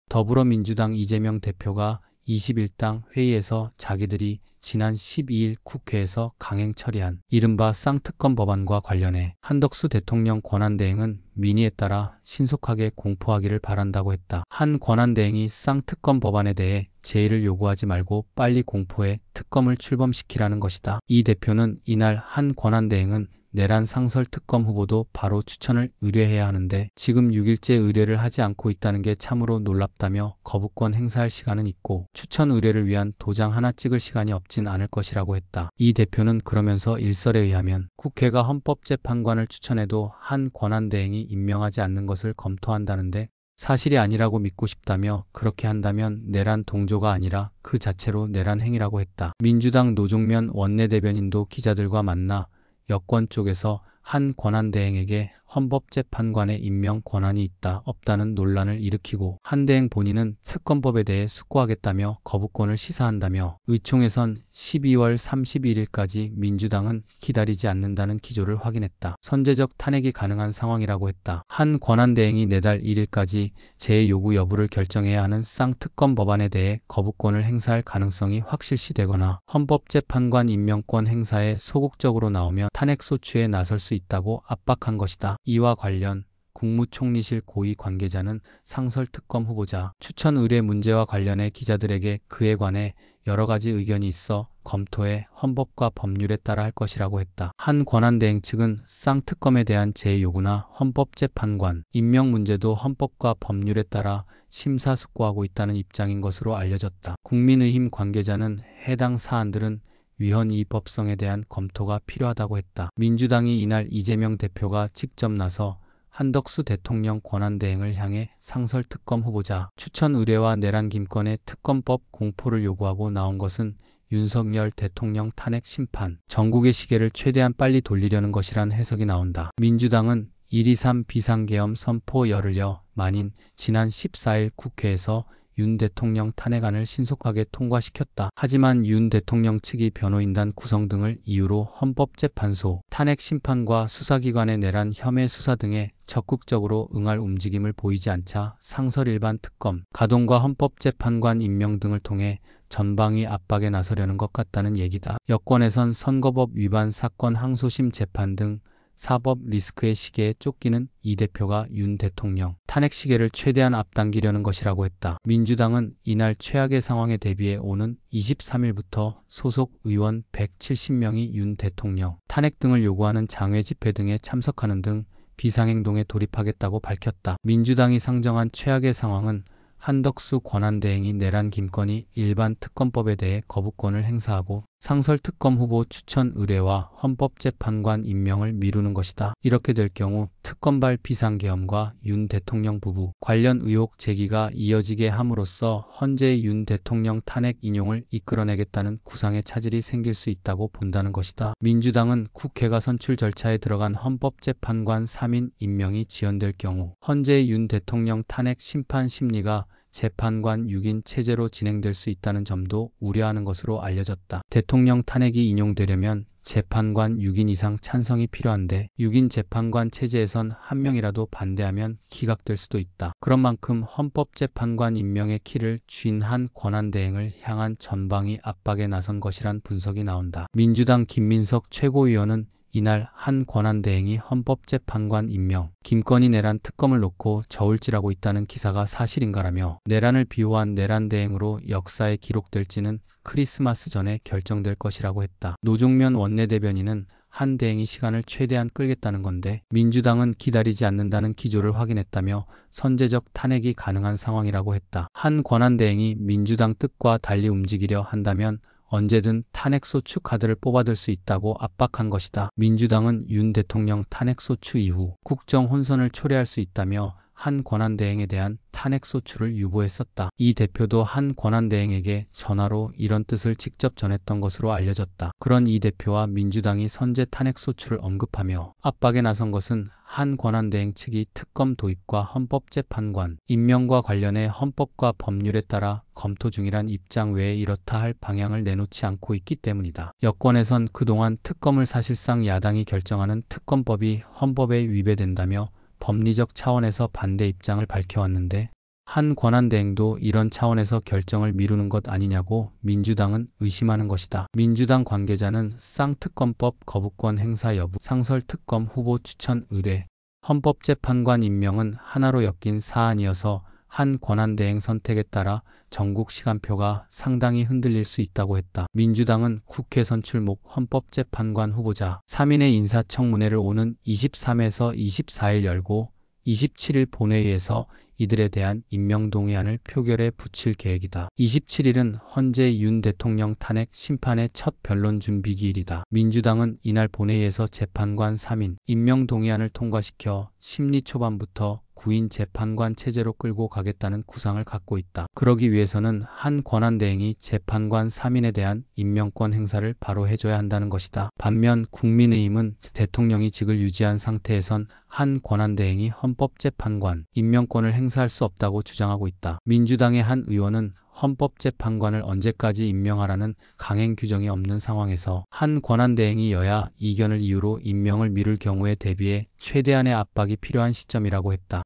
더불어민주당 이재명 대표가 21당 회의에서 자기들이 지난 12일 국회에서 강행 처리한 이른바 쌍특검 법안과 관련해 한덕수 대통령 권한대행은 민의에 따라 신속하게 공포하기를 바란다고 했다. 한 권한대행이 쌍특검 법안에 대해 제의를 요구하지 말고 빨리 공포해 특검을 출범시키라는 것이다. 이 대표는 이날 한 권한대행은 내란 상설 특검 후보도 바로 추천을 의뢰해야 하는데 지금 6일째 의뢰를 하지 않고 있다는 게 참으로 놀랍다며 거부권 행사할 시간은 있고 추천 의뢰를 위한 도장 하나 찍을 시간이 없진 않을 것이라고 했다. 이 대표는 그러면서 일설에 의하면 국회가 헌법재판관을 추천해도 한 권한대행이 임명하지 않는 것을 검토한다는데 사실이 아니라고 믿고 싶다며 그렇게 한다면 내란 동조가 아니라 그 자체로 내란 행위라고 했다. 민주당 노종면 원내대변인도 기자들과 만나 여권 쪽에서 한 권한대행에게 헌법재판관의 임명 권한이 있다 없다는 논란을 일으키고 한 대행 본인은 특검법에 대해 숙고하겠다며 거부권을 시사한다며 의총에선 12월 31일까지 민주당은 기다리지 않는다는 기조를 확인했다. 선제적 탄핵이 가능한 상황이라고 했다. 한 권한대행이 내달 1일까지 재요구 여부를 결정해야 하는 쌍특검 법안에 대해 거부권을 행사할 가능성이 확실시되거나 헌법재판관 임명권 행사에 소극적으로 나오면 탄핵소추에 나설 수 있다고 압박한 것이다. 이와 관련 국무총리실 고위 관계자는 상설특검 후보자 추천 의뢰 문제와 관련해 기자들에게 그에 관해 여러 가지 의견이 있어 검토해 헌법과 법률에 따라 할 것이라고 했다. 한 권한대행 측은 쌍특검에 대한 재요구나 헌법재판관 임명 문제도 헌법과 법률에 따라 심사숙고하고 있다는 입장인 것으로 알려졌다. 국민의힘 관계자는 해당 사안들은 위헌 이법성에 대한 검토가 필요하다고 했다. 민주당이 이날 이재명 대표가 직접 나서 한덕수 대통령 권한대행을 향해 상설특검 후보자 추천 의뢰와 내란 김건의 특검법 공포를 요구하고 나온 것은 윤석열 대통령 탄핵 심판, 전국의 시계를 최대한 빨리 돌리려는 것이란 해석이 나온다. 민주당은 1.23 비상계엄 선포 열흘여 만인 지난 14일 국회에서 윤 대통령 탄핵안을 신속하게 통과시켰다. 하지만 윤 대통령 측이 변호인단 구성 등을 이유로 헌법재판소, 탄핵심판과 수사기관의 내란 혐의 수사 등에 적극적으로 응할 움직임을 보이지 않자 상설일반 특검, 가동과 헌법재판관 임명 등을 통해 전방위 압박에 나서려는 것 같다는 얘기다. 여권에선 선거법 위반 사건 항소심 재판 등 사법 리스크의 시계에 쫓기는 이 대표가 윤 대통령 탄핵 시계를 최대한 앞당기려는 것이라고 했다. 민주당은 이날 최악의 상황에 대비해 오는 23일부터 소속 의원 170명이 윤 대통령 탄핵 등을 요구하는 장외 집회 등에 참석하는 등 비상행동에 돌입하겠다고 밝혔다. 민주당이 상정한 최악의 상황은 한덕수 권한대행이 내란 김건희 일반 특검법에 대해 거부권을 행사하고 상설특검 후보 추천 의뢰와 헌법재판관 임명을 미루는 것이다. 이렇게 될 경우 특검발 비상계엄과 윤 대통령 부부 관련 의혹 제기가 이어지게 함으로써 헌재 윤 대통령 탄핵 인용을 이끌어내겠다는 구상의 차질이 생길 수 있다고 본다는 것이다. 민주당은 국회가 선출 절차에 들어간 헌법재판관 3인 임명이 지연될 경우 헌재 윤 대통령 탄핵 심판 심리가 재판관 6인 체제로 진행될 수 있다는 점도 우려하는 것으로 알려졌다. 대통령 탄핵이 인용되려면 재판관 6인 이상 찬성이 필요한데 6인 재판관 체제에선 한 명이라도 반대하면 기각될 수도 있다. 그런 만큼 헌법재판관 임명의 키를 쥔 한 권한대행을 향한 전방위 압박에 나선 것이란 분석이 나온다. 민주당 김민석 최고위원은 이날 한 권한대행이 헌법재판관 임명, 김건희 내란 특검을 놓고 저울질하고 있다는 기사가 사실인가라며 내란을 비호한 내란대행으로 역사에 기록될지는 크리스마스 전에 결정될 것이라고 했다. 노종면 원내대변인은 한 대행이 시간을 최대한 끌겠다는 건데 민주당은 기다리지 않는다는 기조를 확인했다며 선제적 탄핵이 가능한 상황이라고 했다. 한 권한대행이 민주당 뜻과 달리 움직이려 한다면 언제든 탄핵소추 카드를 뽑아들 수 있다고 압박한 것이다. 민주당은 윤 대통령 탄핵소추 이후 국정 혼선을 초래할 수 있다며 한 권한대행에 대한 탄핵소추를 유보했었다. 이 대표도 한 권한대행에게 전화로 이런 뜻을 직접 전했던 것으로 알려졌다. 그런 이 대표와 민주당이 선제 탄핵소추를 언급하며 압박에 나선 것은 한 권한대행 측이 특검 도입과 헌법재판관 임명과 관련해 헌법과 법률에 따라 검토 중이란 입장 외에 이렇다 할 방향을 내놓지 않고 있기 때문이다. 여권에선 그동안 특검을 사실상 야당이 결정하는 특검법이 헌법에 위배된다며 법리적 차원에서 반대 입장을 밝혀왔는데 한 권한대행도 이런 차원에서 결정을 미루는 것 아니냐고 민주당은 의심하는 것이다. 민주당 관계자는 쌍특검법 거부권 행사 여부, 상설특검 후보 추천 의뢰, 헌법재판관 임명은 하나로 엮인 사안이어서 한 권한대행 선택에 따라 전국 시간표가 상당히 흔들릴 수 있다고 했다. 민주당은 국회 선출목 헌법재판관 후보자 3인의 인사청문회를 오는 23에서 24일 열고 27일 본회의에서 이들에 대한 임명동의안을 표결에 붙일 계획이다. 27일은 헌재 윤 대통령 탄핵 심판의 첫 변론 준비 기일이다. 민주당은 이날 본회의에서 재판관 3인 임명동의안을 통과시켜 심리 초반부터 9인 재판관 체제로 끌고 가겠다는 구상을 갖고 있다. 그러기 위해서는 한 권한대행이 재판관 3인에 대한 임명권 행사를 바로 해줘야 한다는 것이다. 반면 국민의힘은 대통령이 직을 유지한 상태에선 한 권한대행이 헌법재판관 임명권을 행사할 수 없다고 주장하고 있다. 민주당의 한 의원은 헌법재판관을 언제까지 임명하라는 강행 규정이 없는 상황에서 한 권한대행이 여야 이견을 이유로 임명을 미룰 경우에 대비해 최대한의 압박이 필요한 시점이라고 했다.